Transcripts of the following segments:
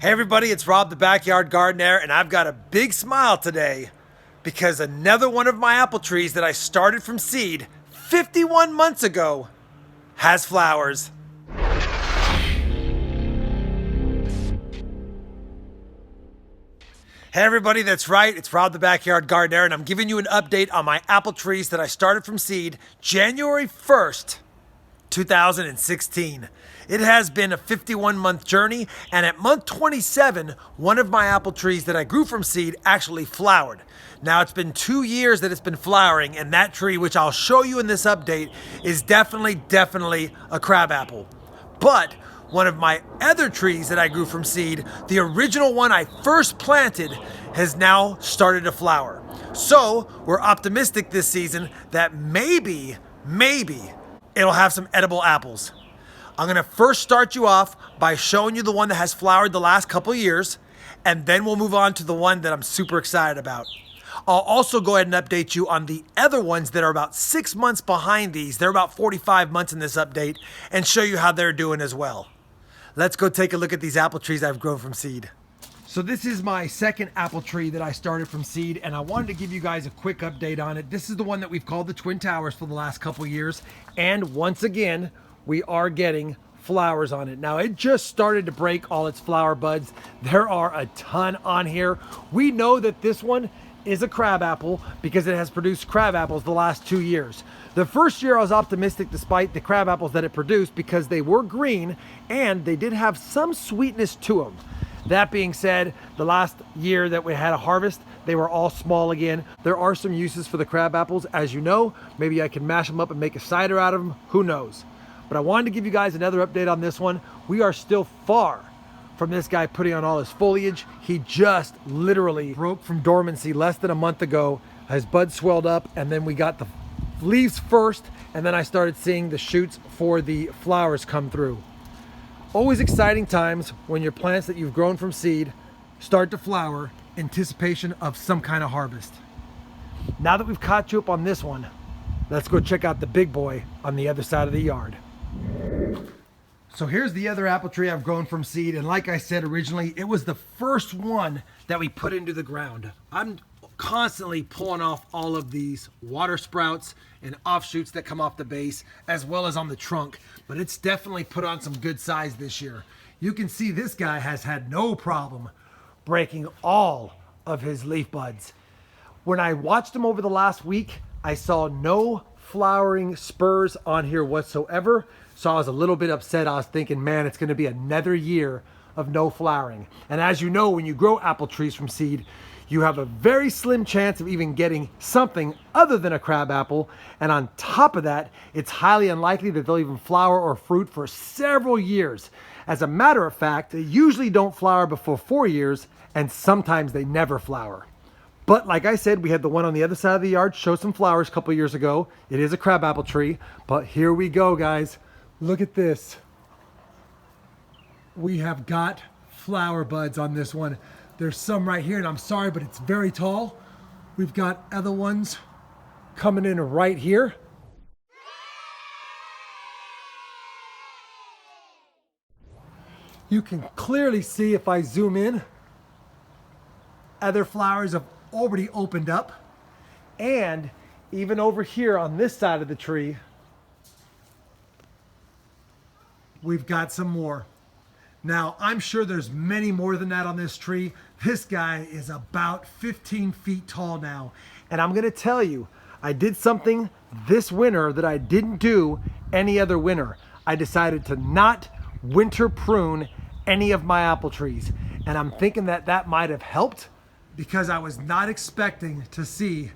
Hey everybody, it's Rob the Backyard Gardener, and I've got a big smile today because another one of my apple trees that I started from seed 51 months ago has flowers. Hey everybody, that's right, it's Rob the Backyard Gardener, and I'm giving you an update on my apple trees that I started from seed January 1st, 2016. It has been a 51-month journey, and at month 27, one of my apple trees that I grew from seed actually flowered. Now it's been 2 years that it's been flowering, and that tree, which I'll show you in this update, is definitely a crabapple. But one of my other trees that I grew from seed, the original one I first planted, has now started to flower. So we're optimistic this season that maybe it'll have some edible apples. I'm gonna first start you off by showing you the one that has flowered the last couple years, and then we'll move on to the one that I'm super excited about. I'll also go ahead and update you on the other ones that are about 6 months behind these. They're about 45 months in this update, and show you how they're doing as well. Let's go take a look at these apple trees I've grown from seed. So this is my second apple tree that I started from seed, and I wanted to give you guys a quick update on it. This is the one that we've called the Twin Towers for the last couple years, and once again, we are getting flowers on it. Now it just started to break all its flower buds. There are a ton on here. We know that this one is a crabapple because it has produced crabapples the last 2 years. The first year I was optimistic despite the crabapples that it produced because they were green and they did have some sweetness to them. That being said, the last year that we had a harvest, they were all small again. There are some uses for the crabapples, as you know. Maybe I can mash them up and make a cider out of them, who knows. But I wanted to give you guys another update on this one. We are still far from this guy putting on all his foliage. He just literally broke from dormancy less than a month ago. His buds swelled up, and then we got the leaves first, and then I started seeing the shoots for the flowers come through. Always exciting times when your plants that you've grown from seed start to flower, anticipation of some kind of harvest. Now that we've caught you up on this one, let's go check out the big boy on the other side of the yard. So here's the other apple tree I've grown from seed, and like I said originally, it was the first one that we put into the ground. I'm constantly pulling off all of these water sprouts and offshoots that come off the base as well as on the trunk, but it's definitely put on some good size this year. You can see this guy has had no problem breaking all of his leaf buds. When I watched him over the last week, I saw no flowering spurs on here whatsoever, so I was a little bit upset. I was thinking, man, it's going to be another year of no flowering. And as you know, when you grow apple trees from seed, you have a very slim chance of even getting something other than a crabapple. And on top of that, it's highly unlikely that they'll even flower or fruit for several years. As a matter of fact, they usually don't flower before 4 years, and sometimes they never flower. But like I said, we had the one on the other side of the yard show some flowers a couple years ago. It is a crabapple tree, but here we go, guys. Look at this. We have got flower buds on this one. There's some right here, and I'm sorry, but it's very tall. We've got other ones coming in right here. You can clearly see if I zoom in, other flowers have already opened up. And even over here on this side of the tree, we've got some more. Now, I'm sure there's many more than that on this tree. This guy is about 15 feet tall now. And I'm gonna tell you, I did something this winter that I didn't do any other winter. I decided to not winter prune any of my apple trees. And I'm thinking that that might have helped because I was not expecting to see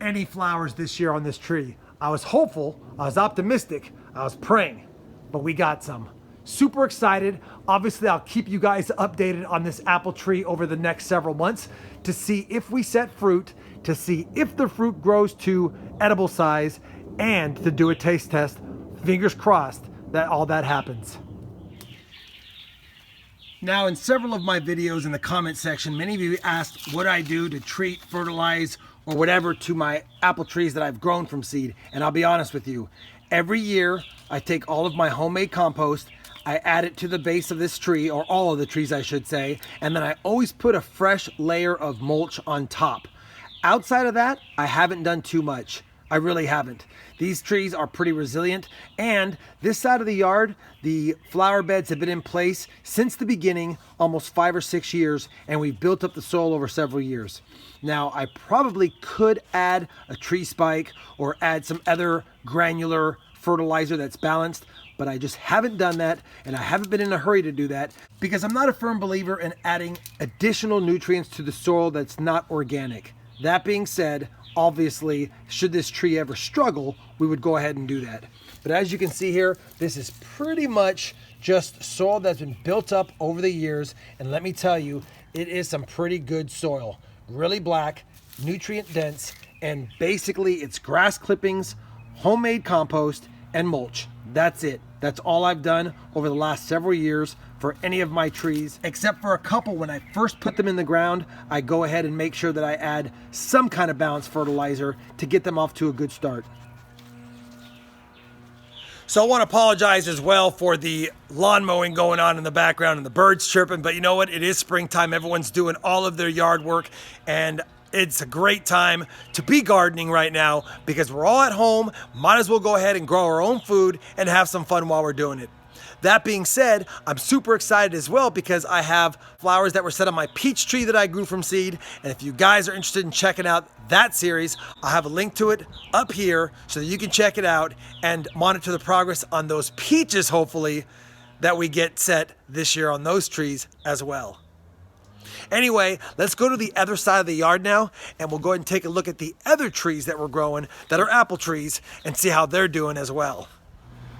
any flowers this year on this tree. I was hopeful, I was optimistic, I was praying, but we got some. Super excited. Obviously, I'll keep you guys updated on this apple tree over the next several months to see if we set fruit, to see if the fruit grows to edible size, and to do a taste test. Fingers crossed that all that happens. Now, in several of my videos in the comment section, many of you asked what I do to treat, fertilize, or whatever to my apple trees that I've grown from seed. And I'll be honest with you, every year I take all of my homemade compost, I add it to the base of this tree, or all of the trees I should say, and then I always put a fresh layer of mulch on top. Outside of that, I haven't done too much. I really haven't. These trees are pretty resilient, and this side of the yard, the flower beds have been in place since the beginning, almost 5 or 6 years, and we've built up the soil over several years. Now, I probably could add a tree spike or add some other granular fertilizer that's balanced, but I just haven't done that, and I haven't been in a hurry to do that because I'm not a firm believer in adding additional nutrients to the soil that's not organic. That being said, obviously, should this tree ever struggle, we would go ahead and do that. But as you can see here, this is pretty much just soil that's been built up over the years, and let me tell you, it is some pretty good soil. Really black, nutrient dense, and basically it's grass clippings, homemade compost, and mulch. That's it. That's all I've done over the last several years for any of my trees, except for a couple. When I first put them in the ground, I go ahead and make sure that I add some kind of balanced fertilizer to get them off to a good start. So I want to apologize as well for the lawn mowing going on in the background and the birds chirping, but you know what? It is springtime. Everyone's doing all of their yard work, and it's a great time to be gardening right now because we're all at home. Might as well go ahead and grow our own food and have some fun while we're doing it. That being said, I'm super excited as well because I have flowers that were set on my peach tree that I grew from seed. And if you guys are interested in checking out that series, I'll have a link to it up here so that you can check it out and monitor the progress on those peaches, hopefully, that we get set this year on those trees as well. Anyway, let's go to the other side of the yard now, and we'll go ahead and take a look at the other trees that we're growing that are apple trees and see how they're doing as well.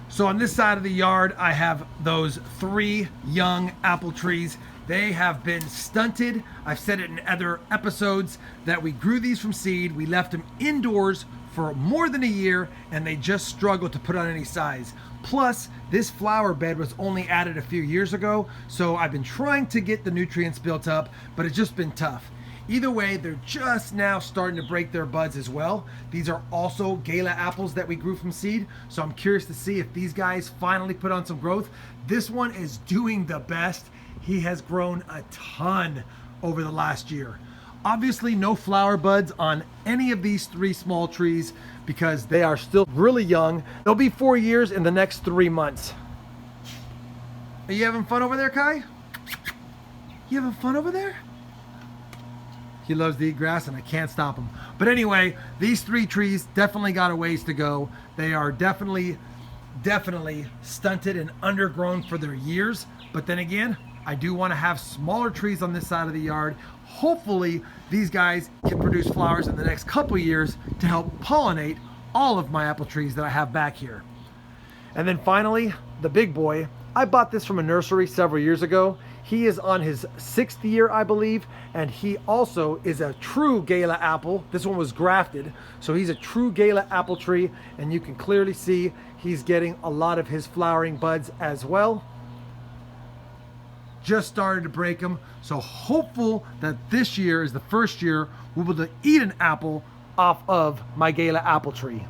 So on this side of the yard, I have those 3 young apple trees. They have been stunted. I've said it in other episodes that we grew these from seed. We left them indoors for more than a year, and they just struggled to put on any size. Plus, this flower bed was only added a few years ago, so I've been trying to get the nutrients built up, but it's just been tough. Either way, they're just now starting to break their buds as well. These are also Gala apples that we grew from seed, so I'm curious to see if these guys finally put on some growth. This one is doing the best. He has grown a ton over the last year. Obviously, no flower buds on any of these 3 small trees because they are still really young. They'll be 4 years in the next 3 months. Are you having fun over there, Kai? You having fun over there? He loves to eat grass and I can't stop him. But anyway, these 3 trees definitely got a ways to go. They are definitely stunted and undergrown for their years. But then again, I do want to have smaller trees on this side of the yard. Hopefully these guys can produce flowers in the next couple years to help pollinate all of my apple trees that I have back here. And then finally, the big boy. I bought this from a nursery several years ago. He is on his 6th year, I believe, and he also is a true Gala apple. This one was grafted, so he's a true Gala apple tree, and you can clearly see he's getting a lot of his flowering buds as well. Just started to break them, so hopeful that this year is the first year we'll be able to eat an apple off of my Gala apple tree.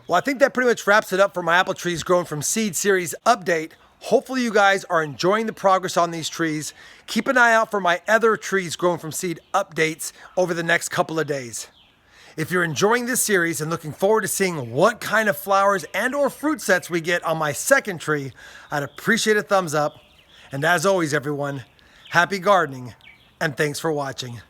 Well, I think that pretty much wraps it up for my apple trees grown from seed series update. Hopefully you guys are enjoying the progress on these trees. Keep an eye out for my other trees grown from seed updates over the next couple of days. If you're enjoying this series and looking forward to seeing what kind of flowers and or fruit sets we get on my 2nd tree, I'd appreciate a thumbs up. And as always, everyone, happy gardening and thanks for watching.